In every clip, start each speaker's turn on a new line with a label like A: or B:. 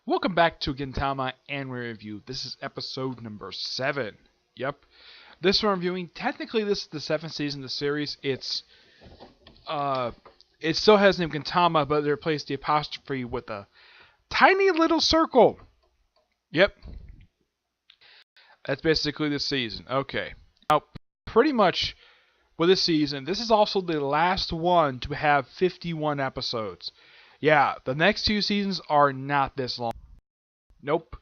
A: Welcome back to Gintama Anime Review. This is episode number 7. Yep. This one I'm reviewing, technically this is the 7th season of the series. It still has the name Gintama, but they replaced the apostrophe with a tiny little circle. Yep. That's basically the season. Okay. Now, pretty much with this season, this is also the last one to have 51 episodes. Yeah, the next 2 seasons are not this long. Nope,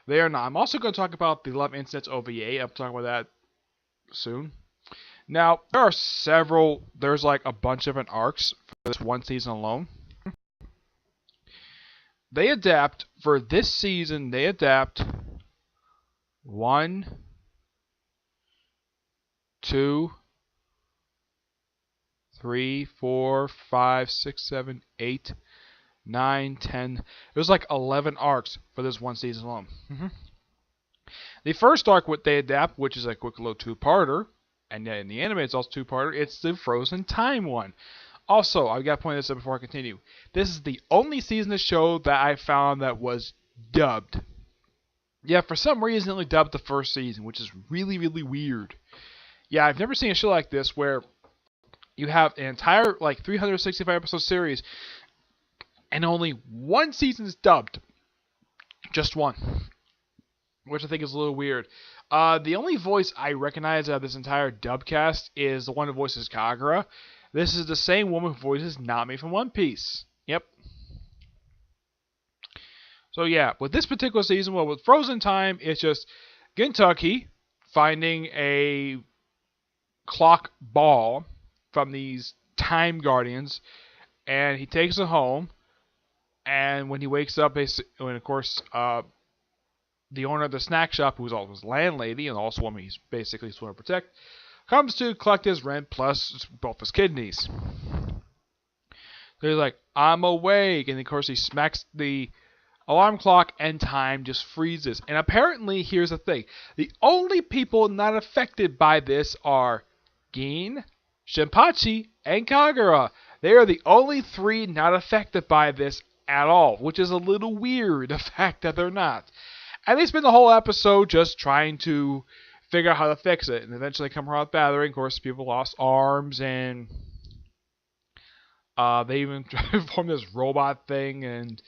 A: they are not. I'm also going to talk about the Love Incense OVA. I'll talk about that soon. Now, there's like a bunch of arcs for this one season alone. For this season, they adapt 1, 2, 3, 4, 5, 6, 7, 8, 9, 10. There's like 11 arcs for this one season alone. The first arc, what they adapt, which is a quick little two-parter, and in the anime it's also two-parter, it's the Frozen Time one. Also, I've got to point this out before I continue. This is the only season of the show that I found that was dubbed. Yeah, for some reason it only dubbed the first season, which is really, really weird. Yeah, I've never seen a show like this where you have an entire, 365 episode series, and only one season is dubbed. Just one. Which I think is a little weird. The only voice I recognize out of this entire dub cast is the one who voices Kagura. This is the same woman who voices Nami from One Piece. Yep. So yeah, with this particular season, with Frozen Time, it's just Gintucky finding a clock ball from these time guardians, and he takes it home. And when he wakes up, when of course the owner of the snack shop, who's also his landlady and also one he's basically sworn to protect, comes to collect his rent plus both his kidneys. So he's like, "I'm awake," and of course he smacks the alarm clock, and time just freezes. And apparently, here's the thing: the only people not affected by this are Gin, Shinpachi, and Kagura. They are the only 3 not affected by this at all, which is a little weird, the fact that they're not. And they spend the whole episode just trying to figure out how to fix it, and eventually come around with battery. Of course, people lost arms, and they even formed this robot thing, and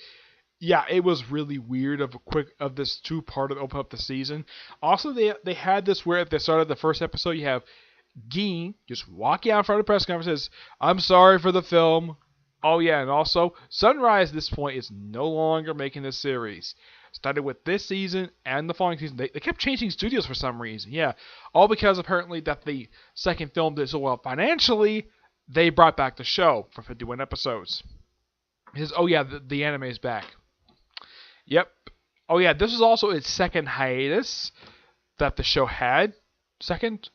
A: yeah, it was really weird of this two-part to open up the season. Also, they had this where at the start of the first episode, you have Gin just walking out in front of the press conference and says, "I'm sorry for the film." Oh yeah, and also, Sunrise at this point is no longer making this series. Started with this season and the following season. They kept changing studios for some reason. Yeah, all because apparently that the second film did so well financially, they brought back the show for 51 episodes. He says, "Oh yeah, the anime is back." Yep. Oh yeah, this was also its second hiatus that the show had. Second?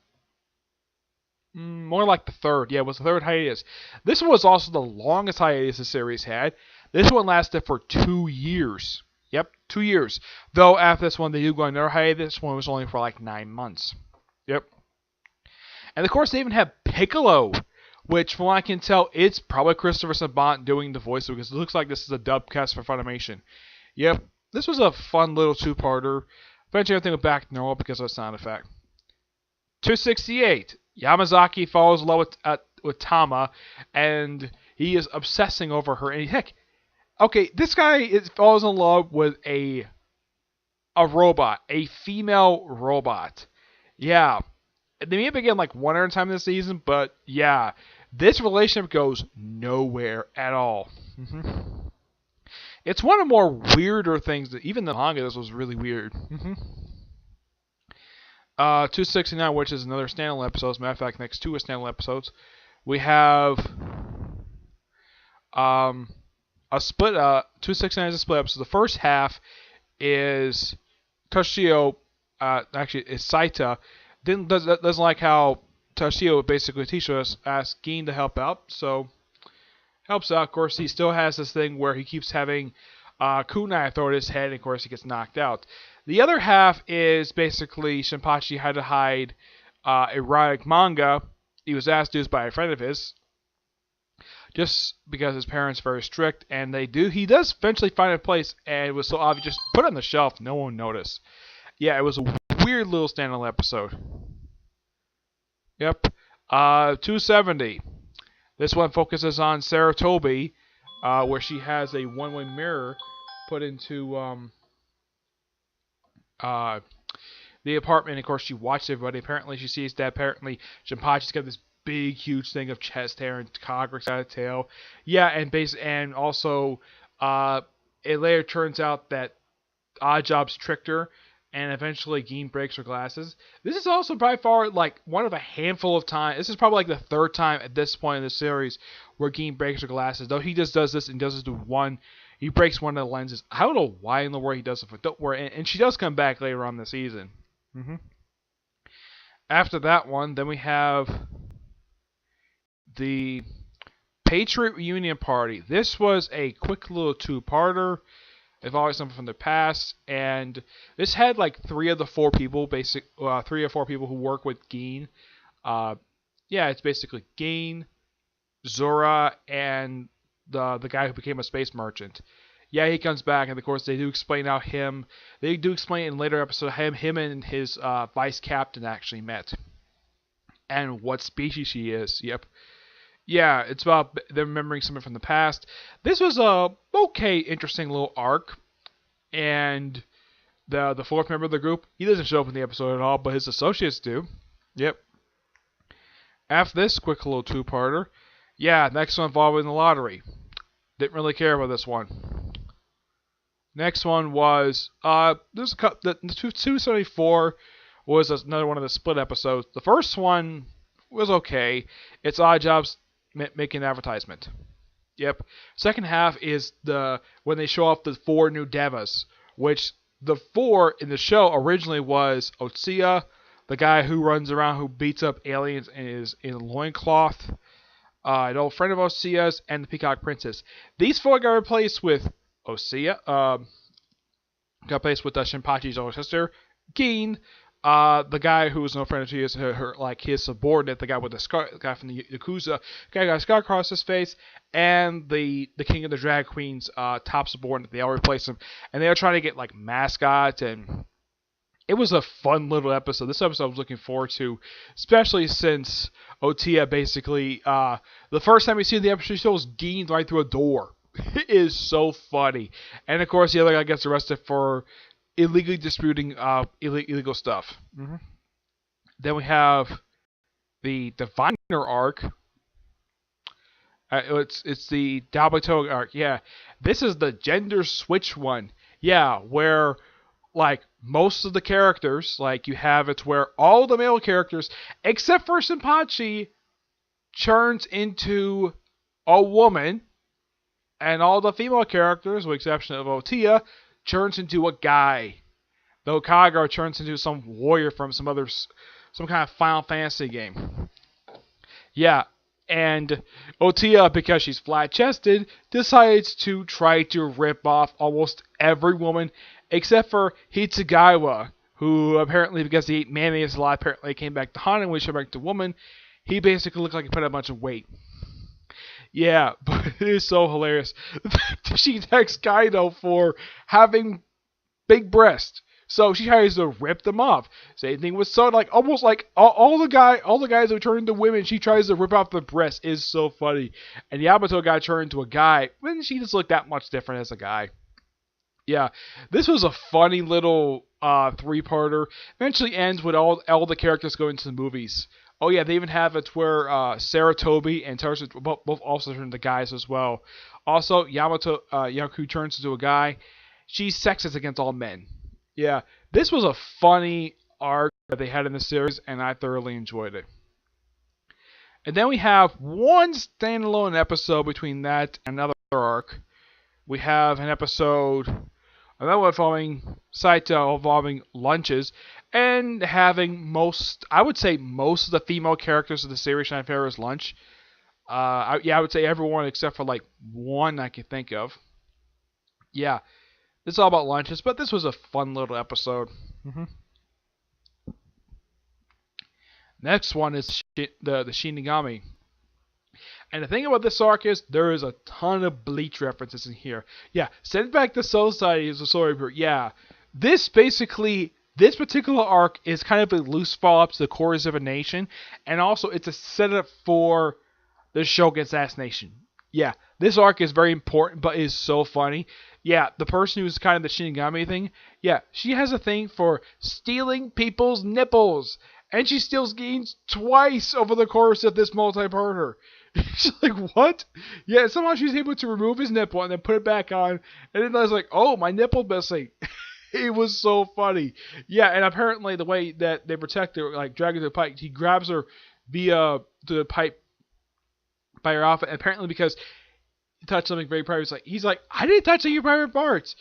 A: More like the third. Yeah, it was the third hiatus. This one was also the longest hiatus the series had. This one lasted for 2 years. Yep, 2 years. Though after this one, they do go on another hiatus. This one was only for 9 months. Yep. And of course, they even have Piccolo, which from what I can tell, it's probably Christopher Sabat doing the voice, because it looks like this is a dub cast for Funimation. Yep, this was a fun little two-parter. Eventually, everything went back to normal because of the sound effect. 268. Yamazaki falls in love with Tama, and he is obsessing over her. And heck, okay, this guy falls in love with a robot, a female robot. Yeah, they may begin one other time this season, but yeah, this relationship goes nowhere at all. It's one of the more weirder things that even the manga. This was really weird. 269, which is another standalone episode. As a matter of fact, next 2 are standalone episodes. We have a split. 269 is a split episode. The first half is Toshio. Actually, is Saita. Doesn't like how Toshio basically teaches us, asks Gin to help out. So helps out. Of course, he still has this thing where he keeps having kunai thrown at his head, and of course he gets knocked out. The other half is basically Shinpachi had to hide erotic manga. He was asked to do this by a friend of his. just because his parents are very strict, and he does eventually find a place, and it was so obvious, just put it on the shelf, no one noticed. Yeah, it was a weird little standalone episode. Yep. 270. This one focuses on Sarah Toby, where she has a one-way mirror put into the apartment. Of course, she watches everybody. Apparently, she sees that Shinpachi's got this big, huge thing of chest hair and Kagura's got a tail. Yeah, and also, it later turns out that Oddjob's tricked her, and eventually Gin breaks her glasses. This is also by far like one of a handful of times. This is probably like the third time at this point in the series where Gin breaks her glasses. Though he just does this and does it to one. He breaks one of the lenses. I don't know why in the world he does it, but don't worry. And she does come back later on in the season. After that one, then we have the Patriot Reunion Party. This was a quick little two-parter. Involving something from the past, and this had like three or four people who work with Gin. It's basically Gin, Zora, and the guy who became a space merchant. Yeah, he comes back, and of course they do explain in later episode him and his vice captain actually met, and what species he is. Yep. Yeah, it's about them remembering something from the past. This was a interesting little arc, and the fourth member of the group, he doesn't show up in the episode at all, but his associates do. Yep. After this quick little two-parter, next one involving the lottery. Didn't really care about this one. Next one was there's the 274 was another one of the split episodes. The first one was okay. It's Oddjob's making an advertisement. Yep. Second half is when they show off the 4 new devas, which the 4 in the show originally was Otsuya, the guy who runs around who beats up aliens and is in a loincloth, an old friend of Otsuya's, and the Peacock Princess. These 4 got replaced with Otsuya, got replaced with Shinpachi's older sister, Gin, the guy who was no friend of his, his subordinate, the guy with the guy from the Yakuza, guy got a scar across his face, and the king of the drag queens, top subordinate. They all replaced him, and they were trying to get like mascots, and it was a fun little episode. This episode I was looking forward to, especially since Otia basically, the first time we see the episode, she shows Gin right through a door. It is so funny, and of course the other guy gets arrested for illegally disputing illegal stuff. Then we have the Diviner arc. It's the Dabato arc. Yeah, this is the gender switch one. Yeah, where like most of the characters, like you have it's where all the male characters except for Shinpachi turns into a woman, and all the female characters, with the exception of Otia, turns into a guy. Though Kagura turns into some warrior from some kind of Final Fantasy game. Yeah, and Otia, because she's flat-chested, decides to try to rip off almost every woman except for Hitsugaiwa, who apparently, because he ate mayonnaise a lot, apparently came back to Han and when he came back to woman, he basically looked like he put on a bunch of weight. Yeah, but it is so hilarious. She attacks Kaido for having big breasts. So she tries to rip them off. Same thing with Son, like almost like all the guys who turn into women, she tries to rip off the breast. Is so funny. And Yamato got turned into a guy when she just looked that much different as a guy. Yeah, this was a funny little 3-parter. Eventually ends with all the characters going to the movies. Oh yeah, they even have it where Sarah Toby and Tarzan both also turn into guys as well. Also, Yamato Yaku turns into a guy. She's sexist against all men. Yeah, this was a funny arc that they had in the series, and I thoroughly enjoyed it. And then we have one standalone episode between that and another arc. We have an episode, another one involving Saito, involving lunches, and having most of the female characters of the series shine Farrah's lunch. I would say everyone except for like one I can think of. Yeah. It's all about lunches, but this was a fun little episode. Next one is the Shinigami. And the thing about this arc is there is a ton of Bleach references in here. Yeah, Send Back the Soul Society is a story, but yeah, this particular arc is kind of a loose follow-up to the Chorus of a Nation, and also it's a setup for the Shogun assassination. Yeah, this arc is very important, but is so funny. Yeah, the person who's kind of the Shinigami thing, yeah, she has a thing for stealing people's nipples. And she steals Gaines twice over the course of this multi-parter. She's like, what? Yeah, somehow she's able to remove his nipple and then put it back on. And then I was like, oh, my nipple missing. It was so funny. Yeah, and apparently the way that they protect her, like dragging the pipe, he grabs her via the pipe by her outfit. And apparently because he touched something very private, he's like, I didn't touch any of your private parts.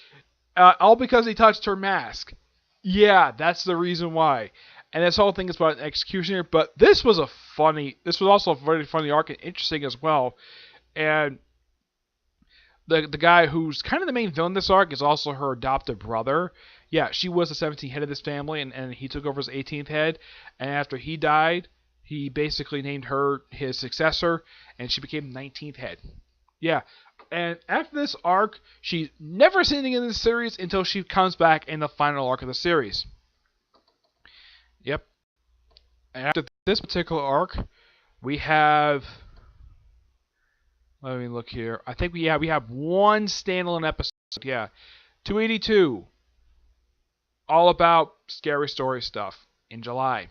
A: All because he touched her mask. Yeah, that's the reason why. And this whole thing is about an executioner, but this was also a very funny arc and interesting as well. And the guy who's kind of the main villain in this arc is also her adopted brother. Yeah, she was the 17th head of this family, and he took over as 18th head. And after he died, he basically named her his successor, and she became 19th head. Yeah, and after this arc, she's never seen anything in this series until she comes back in the final arc of the series. Yep. And after this particular arc, we have. Let me look here. I think we have one standalone episode. Yeah, 282. All about scary story stuff in July.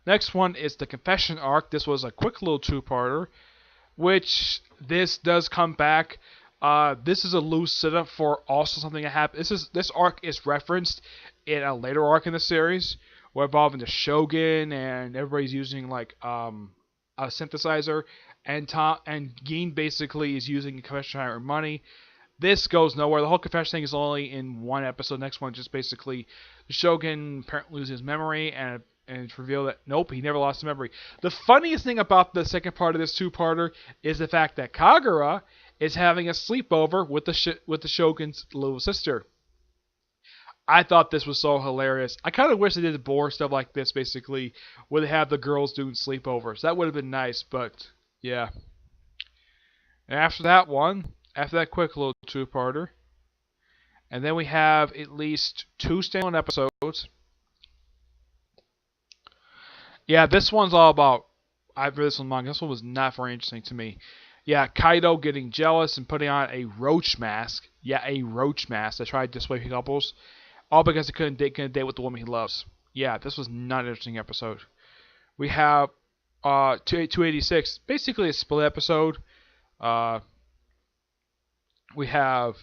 A: Next one is the Confession arc. This was a quick little two-parter, which this does come back. This is a loose setup for also something that happened. This arc is referenced in a later arc in the series. We're involving the Shogun, and everybody's using like a synthesizer, and Gin basically is using a confession to earn money. This goes nowhere. The whole confession thing is only in one episode. Next one just basically the Shogun apparently loses his memory, and it's revealed that nope, he never lost his memory. The funniest thing about the second part of this two-parter is the fact that Kagura is having a sleepover with the Shogun's little sister. I thought this was so hilarious. I kind of wish they did more stuff like this, basically, where they have the girls doing sleepovers. That would have been nice, but yeah. And after that quick little two-parter, and then we have at least 2 standalone episodes. Yeah, this one's all about. I've read this one long. This one was not very interesting to me. Yeah, Kaido getting jealous and putting on a roach mask. Yeah, a roach mask to try to dissuade couples. All because he couldn't date with the woman he loves. Yeah, this was not an interesting episode. We have 286, basically a split episode. We have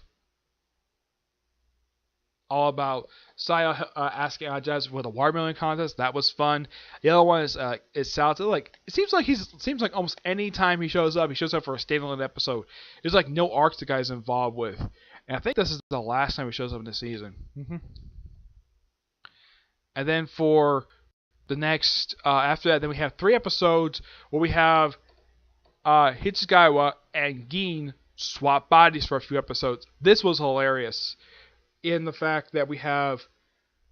A: all about Saya asking Jazz for the watermelon contest. That was fun. The other one is Sal. Like it seems like almost any time he shows up for a standalone episode. There's like no arcs the guy's involved with. And I think this is the last time he shows up in the season. And then for the next, after that, then we have 3 episodes where we have Hitsugawa and Gin swap bodies for a few episodes. This was hilarious in the fact that we have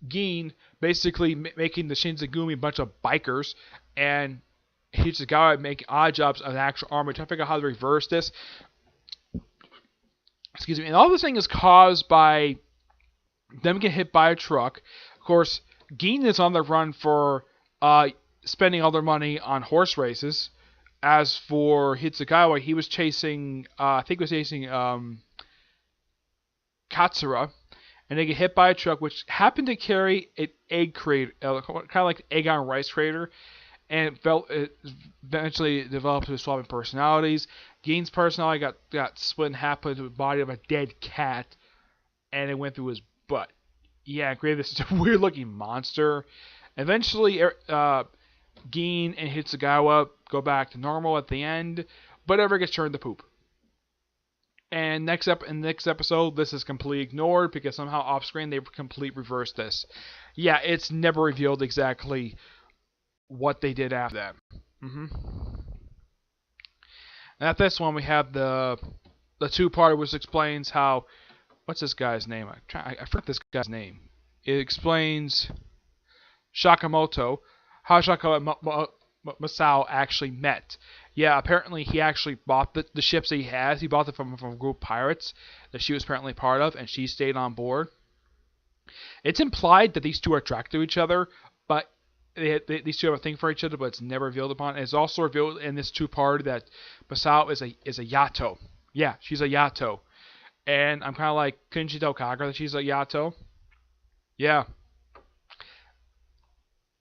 A: Gin basically making the Shinzagumi a bunch of bikers, and Hitsugawa making odd jobs of actual armor. Trying to figure out how to reverse this. Excuse me. And all this thing is caused by them getting hit by a truck. Of course, Gin is on the run for spending all their money on horse races. As for Hitsugawa, he was chasing, Katsura, and they get hit by a truck which happened to carry an egg crate, kind of like egg on rice crater, and it eventually developed into swapping personalities. Gin's personality got split in half into the body of a dead cat, and it went through his butt. Yeah, created this weird looking monster. Eventually, Gin and Hitsugawa go back to normal at the end, but ever gets turned to poop. And next episode, this is completely ignored because somehow off screen they completely reversed this. Yeah, it's never revealed exactly what they did after that. And at this one, we have the 2-parter which explains how. What's this guy's name? I forgot this guy's name. It explains Sakamoto, how Sakamoto Masao actually met. Yeah, apparently he actually bought the ships that he has. He bought them from a group of pirates that she was apparently part of, and she stayed on board. It's implied that these two are attracted to each other, but these two have a thing for each other, but it's never revealed upon. And it's also revealed in this two-part that Masao is a Yato. Yeah, she's a Yato. And I'm kind of like, couldn't you tell Kagura that she's a Yato? Yeah.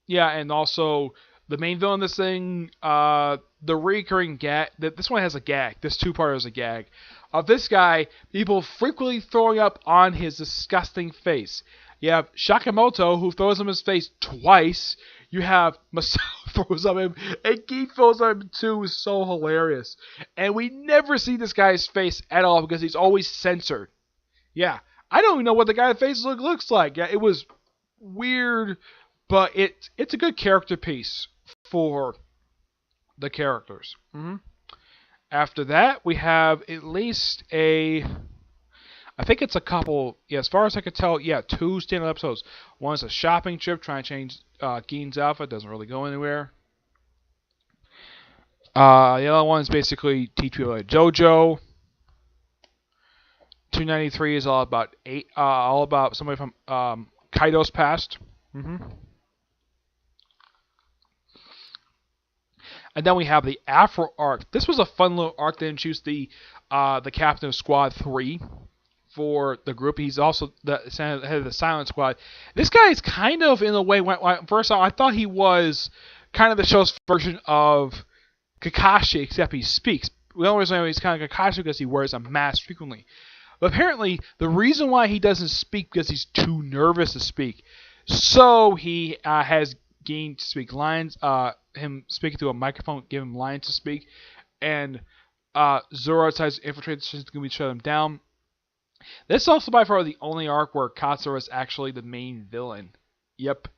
A: Yeah, and also the main villain of this thing, the recurring gag. This one has a gag. This two-part has a gag of this guy. People frequently throwing up on his disgusting face. You have Shakamoto, who throws him his face twice. You have Masao throws up him, and Geet throws up him too. Is so hilarious. And we never see this guy's face at all because he's always censored. Yeah, I don't even know what the guy's face looks like. Yeah, it was weird, but it's a good character piece for the characters. After that, we have at least I think it's a couple, yeah, as far as I could tell, yeah, 2 standalone episodes. One is a shopping trip trying to change Gein's outfit, doesn't really go anywhere. The other one is basically teach people like JoJo. 293 is all about somebody from Kaido's past. And then we have the Afro arc. This was a fun little arc. They introduced the captain of Squad 3 for the group. He's also the head of the Silent Squad. This guy is kind of, in a way, first off, I thought he was kind of the show's version of Kakashi, except he speaks. The only reason he's kind of Kakashi because he wears a mask frequently. But apparently, the reason why he doesn't speak because he's too nervous to speak. So he has Gein to speak lines, him speaking to a microphone, give him lines to speak, and Zoro decides to infiltrate the system to shut him down. This is also by far the only arc where Katsura is actually the main villain. Yep.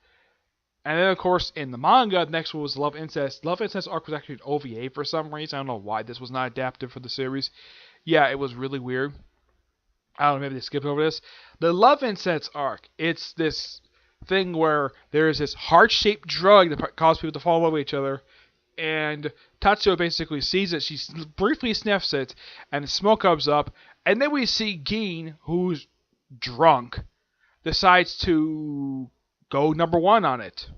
A: And then, of course, in the manga, the next one was Love Incest. Love Incest arc was actually an OVA for some reason. I don't know why this was not adapted for the series. Yeah, it was really weird. I don't know, maybe they skipped over this. The Love Incense arc, it's this thing where there's this heart-shaped drug that causes people to fall in love with each other, and Tatsuo basically sees it. She briefly sniffs it, and the smoke comes up, and then we see Gein, who's drunk, decides to go #1 on it,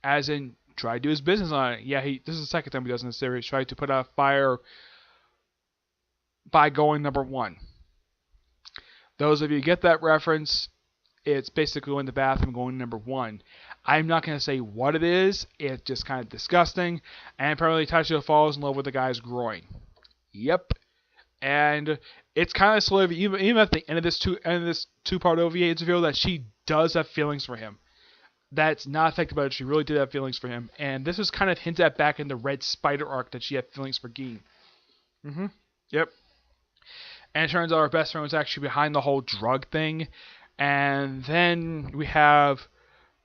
A: as in try to do his business on it. Yeah, this is the second time he does in the series, try to put out a fire by going #1. Those of you who get that reference, it's basically going to the bathroom going #1. I'm not going to say what it is. It's just kind of disgusting. And apparently Tatsuo falls in love with the guy's groin. Yep. And it's kind of slow. Even at the end of this two-part OVA, it's revealed that she does have feelings for him. That's not affected by it. She really did have feelings for him. And this was kind of hinted at back in the Red Spider arc that she had feelings for Gein. Yep. And it turns out our best friend was actually behind the whole drug thing. And then we have,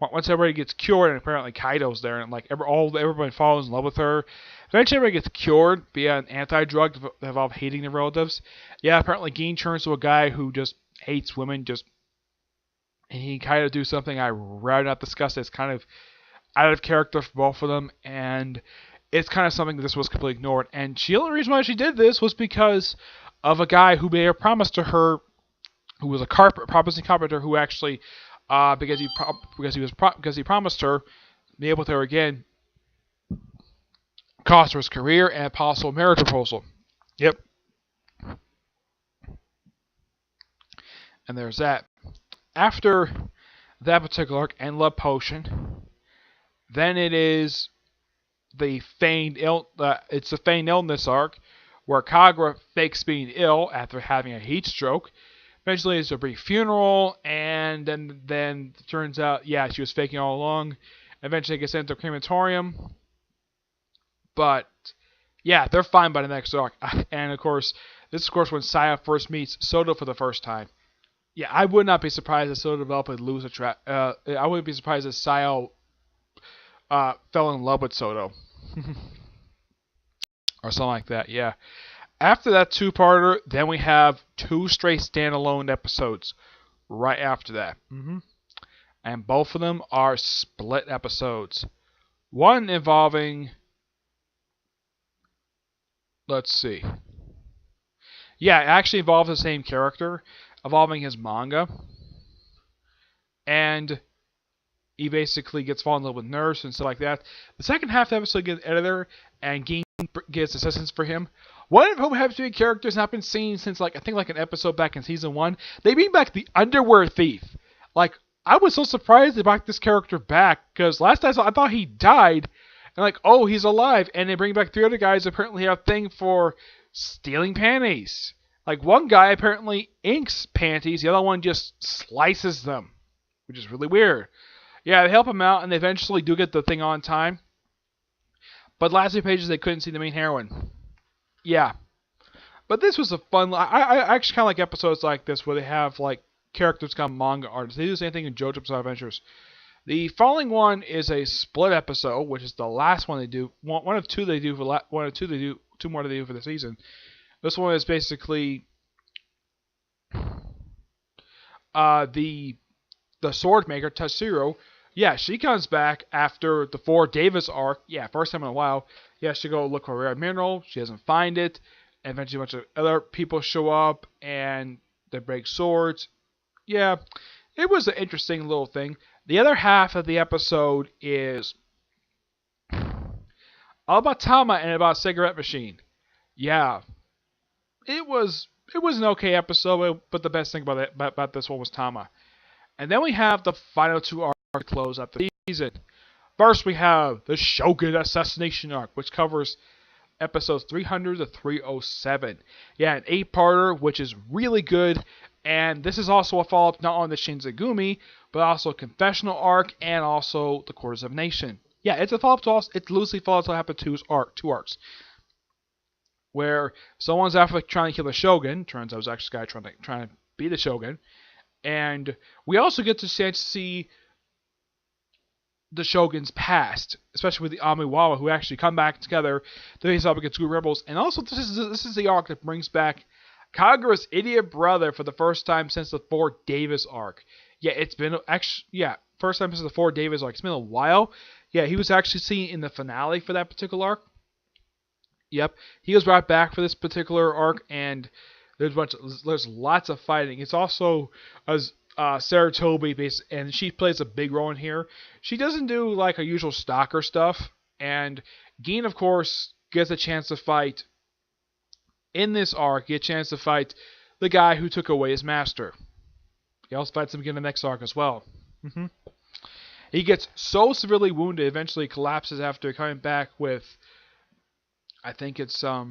A: once everybody gets cured, and apparently Kaido's there, and like everybody falls in love with her. Eventually everybody gets cured via an anti-drug that involves hating their relatives. Yeah, apparently Gein turns to a guy who just hates women, and he kind of do something I rather not discuss. It's kind of out of character for both of them, and it's kind of something that this was completely ignored. And the only reason why she did this was because of a guy who made a promise to her, who was a promising carpenter, who actually, because he promised her, be able to her again, cost her his career and a possible marriage proposal. Yep. And there's that. After that particular arc and Love Potion, then it is the feigned illness arc, where Kagura fakes being ill after having a heat stroke. Eventually, there's a brief funeral, and then it turns out, yeah, she was faking all along. Eventually, gets sent to a crematorium. But, yeah, they're fine by the next arc. And, of course, this is, of course, when Saya first meets Soto for the first time. Yeah, I would not be surprised if Soto developed a loser trap. I wouldn't be surprised if Saya fell in love with Soto. Or something like that, yeah. After that two-parter, then we have 2 straight standalone episodes right after that. And both of them are split episodes. One involving let's see. Yeah, it actually involves the same character, evolving his manga. And he basically gets fallen in love with Nurse and stuff like that. The second half of the episode gets editor, and Ging gets assistants for him. One of whom happens to be characters not been seen since I think an episode back in season 1. They bring back the underwear thief. Like, I was so surprised they brought this character back, because last I saw, I thought he died, and oh, he's alive, and they bring back 3 other guys who apparently have a thing for stealing panties. Like, one guy apparently inks panties, the other one just slices them, which is really weird. Yeah, they help him out, and they eventually do get the thing on time. But last 2 pages, they couldn't see the main heroine. Yeah. But this was a fun... I actually kind of like episodes like this where they have, characters become manga artists. They do the same thing in JoJo's Bizarre Adventures. The following one is a split episode, which is the last one they do. One of two they do for two more they do for the season. This one is basically the sword maker Tatsuro. Yeah, she comes back after the 4 Davis arc. Yeah, first time in a while. Yeah, she go look for a rare mineral. She doesn't find it. And eventually a bunch of other people show up and they break swords. Yeah, it was an interesting little thing. The other half of the episode is all about Tama and about a cigarette machine. Yeah, it was an okay episode, but the best thing about this one was Tama. And then we have the final 2 arcs to close up the season. First, we have the Shogun Assassination arc, which covers episodes 300 to 307. Yeah, an 8-parter, which is really good. And this is also a follow-up not on the Shinzagumi, but also a confessional arc and also the Quarters of Nation. Yeah, it's a follow-up to it loosely follows what happened to 2 arcs. Where someone's after trying to kill the Shogun. Turns out it was actually a guy trying to be the Shogun. And we also get to see the Shogun's past, especially with the Amiwawa, who actually come back together to face up against Group Rebels. And also, this is the arc that brings back Kagura's idiot brother for the first time since the 4 Davis arc. Yeah, it's been first time since the 4 Davis arc. It's been a while. Yeah, he was actually seen in the finale for that particular arc. Yep, he was brought back for this particular arc, and there's lots of fighting. It's also Sarah Toby, and she plays a big role in here. She doesn't do her usual stalker stuff, and Gin, of course, gets a chance to fight in this arc. Gets a chance to fight the guy who took away his master. He also fights him again in the next arc as well. He gets so severely wounded, eventually collapses after coming back with, I think it's I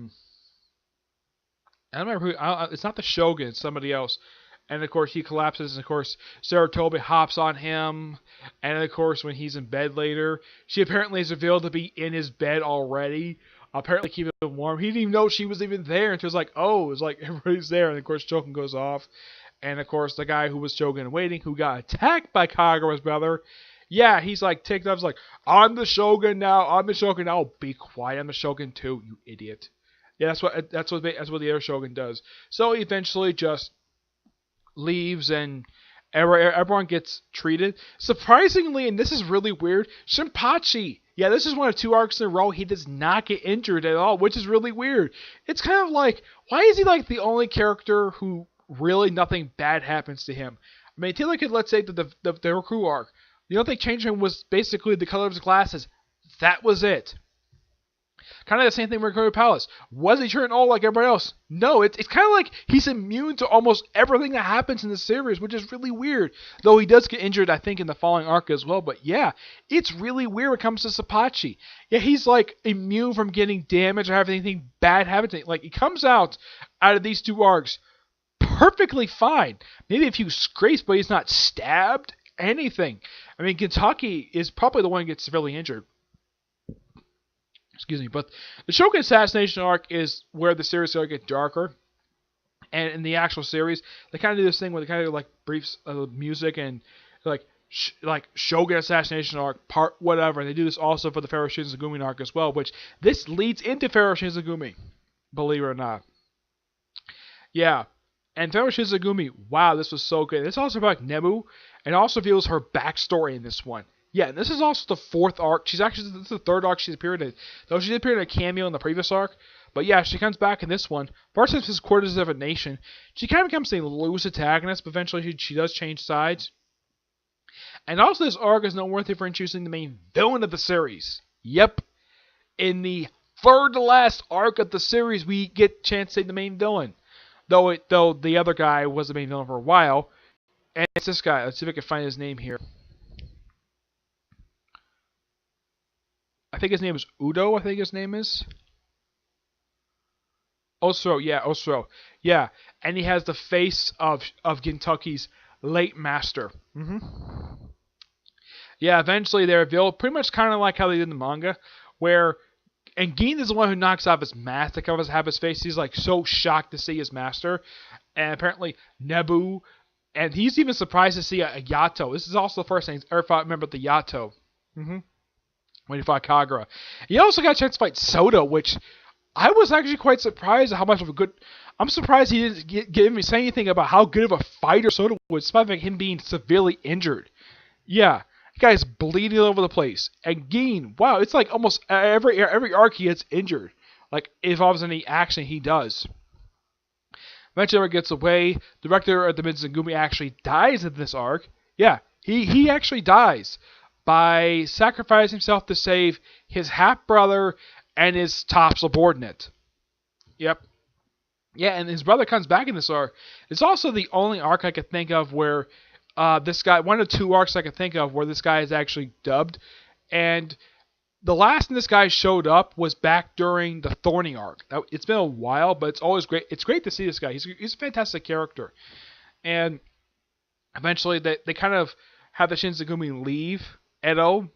A: don't remember who. It's not the Shogun. It's somebody else. And of course he collapses. And of course Saratobi hops on him. And of course when he's in bed later, she apparently is revealed to be in his bed already. Apparently keeping him warm. He didn't even know she was even there until it was everybody's there. And of course Shogun goes off. And of course the guy who was Shogun in waiting, who got attacked by Kagura's brother. Yeah, he's ticked up. He's I'm the Shogun now. I'm the Shogun now. Oh, be quiet. I'm the Shogun too, you idiot. Yeah, that's what the other Shogun does. So he eventually just leaves, and everyone gets treated. Surprisingly, and this is really weird, Shinpachi. Yeah, this is one of 2 arcs in a row he does not get injured at all, which is really weird. It's kind of why is he the only character who really nothing bad happens to him? I mean, take a look at, let's say, the recruit arc. The only thing changed him was basically the color of his glasses. That was it. Kind of the same thing with Recruit Palace. Was he turned old like everybody else? No, it's kind of he's immune to almost everything that happens in the series, which is really weird. Though he does get injured, I think, in the following arc as well. But yeah, it's really weird when it comes to Sapachi. Yeah, he's immune from getting damaged or having anything bad happen to him. He comes out of these 2 arcs perfectly fine. Maybe a few scrapes, but he's not stabbed. Anything. I mean, Kentucky is probably the one who gets severely injured. Excuse me. But the Shogun Assassination arc is where the series starts to get darker. And in the actual series, they kind of do this thing where they kind of briefs music and Shogun Assassination arc, part whatever. And they do this also for the Pharaoh Shinzagumi arc as well, which this leads into Pharaoh Shinzagumi. Believe it or not. Yeah. And Pharaoh Shinzagumi, wow, this was so good. It's also about Nebu, and also reveals her backstory in this one. Yeah, and this is also the 4th arc. This is the 3rd arc she's appeared in. Though she did appear in a cameo in the previous arc, But yeah, she comes back in this one. First, as his quarters of a nation, she kind of becomes a loose antagonist, but eventually she does change sides. And also, this arc is noteworthy for introducing the main villain of the series. Yep, in the third to last arc of the series, we get a chance to see the main villain. Though the other guy was the main villain for a while. And it's this guy. Let's see if I can find his name here. I think his name is Udo, I think his name is. Osro, yeah, Osro. Yeah, and he has the face of Gintaki's late master. Yeah, eventually they reveal pretty much kind of like how they did in the manga, where and Gin is the one who knocks off his mask to have his face. He's like so shocked to see his master, and apparently Nebu, and he's even surprised to see a Yato. This is also the first thing I ever thought remember the Yato. When he fought Kagura. He also got a chance to fight Soda, which I was actually quite surprised at how much of a good. I'm surprised he didn't give me say anything about how good of a fighter Soda was, despite him being severely injured. Yeah, the guy's bleeding all over the place. And Gin, wow, it's like almost every arc he gets injured. Like, it involves any action he does. Eventually, he gets away. The director of the Mizugumi actually dies in this arc. Yeah, he actually dies by sacrificing himself to save his half-brother and his top subordinate. Yep. Yeah, and his brother comes back in this arc. It's also the only arc I could think of where this guy, one of the two arcs I could think of where this guy is actually dubbed. And the last time this guy showed up was back during the Thorny arc. Now, it's been a while, but it's always great. It's great to see this guy. He's a fantastic character. And eventually they kind of have the Shinzagumi leave Edo,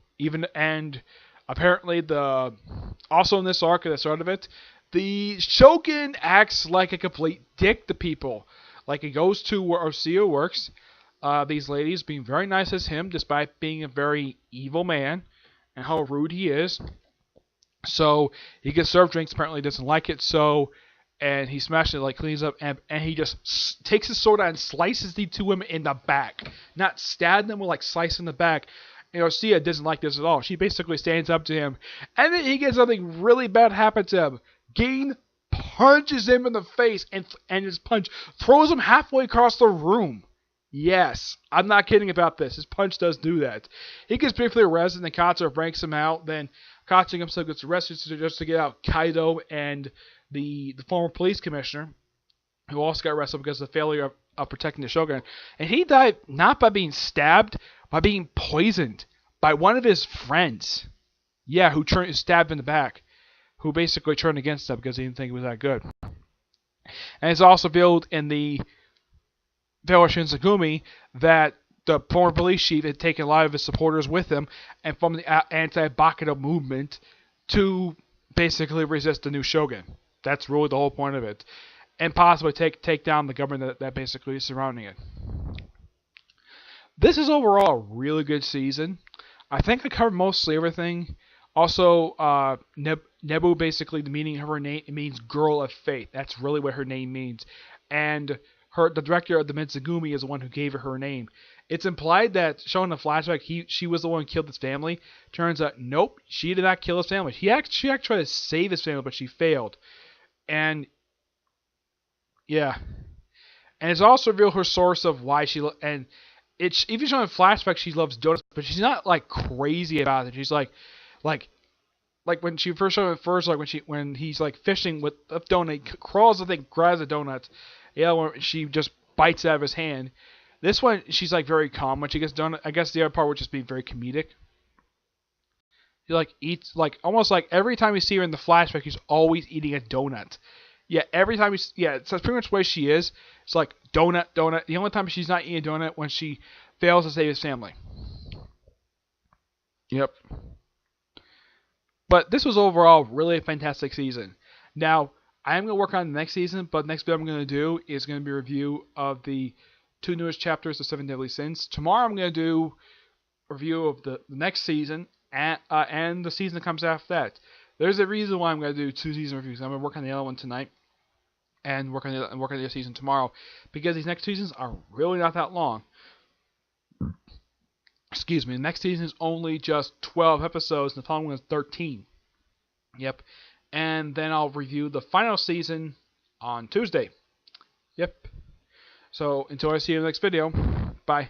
A: and apparently also in this arc at the start of it, the Shogun acts like a complete dick to people. Like, he goes to where Oseo works, these ladies being very nice as him, despite being a very evil man, and how rude he is. So he gets served drinks, apparently doesn't like it, and he smashes it, like cleans up, and he just takes his sword out and slices the two women in the back. Not stab them, but like slice in the back. And Osea doesn't like this at all. She basically stands up to him, and then he gets something really bad happen to him. Gin punches him in the face, and his punch throws him halfway across the room. Yes, I'm not kidding about this. His punch does do that. He gets briefly arrested, and Katsu breaks him out. Then Katsu himself gets arrested just to get out Kaido and the former police commissioner, who also got arrested because of the failure of protecting the Shogun. And he died not by being stabbed, by being poisoned by one of his friends. Yeah, who stabbed in the back. Who basically turned against him because he didn't think it was that good. And it's also revealed in the Villa Shinzagumi that the former police chief had taken a lot of his supporters with him and from the anti-Bakudo movement to basically resist the new shogun. That's really the whole point of it. And possibly take down the government that basically is surrounding it. This is overall a really good season. I think I covered mostly everything. Also, Nebu, basically, the meaning of her name, it means girl of faith. That's really what her name means. And the director of the Mizugumi is the one who gave her name. It's implied that, shown in the flashback, she was the one who killed his family. Turns out, nope, she did not kill his family. She actually tried to save his family, but she failed. And, yeah. And it's also revealed her source of why she... And it's even shown in flashback she loves donuts, but she's not, like, crazy about it. She's like when she first showed it first, like when he's like fishing with a donut, crawls I think, grabs a donut. The other one she just bites it out of his hand. This one she's like very calm when she gets donut. I guess the other part would just be very comedic. She like eats like almost like every time you see her in the flashback, she's always eating a donut. Yeah, every time that's pretty much the way she is. It's like donut. The only time she's not eating a donut when she fails to save his family. Yep. But this was overall really a fantastic season. Now, I am going to work on the next season, but the next video I'm going to do is going to be a review of the 2 newest chapters of 7 Deadly Sins. Tomorrow I'm going to do a review of the next season and the season that comes after that. There's a reason why I'm going to do 2 season reviews. I'm going to work on the other one tonight and work on the other season tomorrow because these next seasons are really not that long. Excuse me, the next season is only just 12 episodes, and the following one is 13. Yep. and then I'll review the final season on Tuesday. Yep. So until I see you in the next video, bye.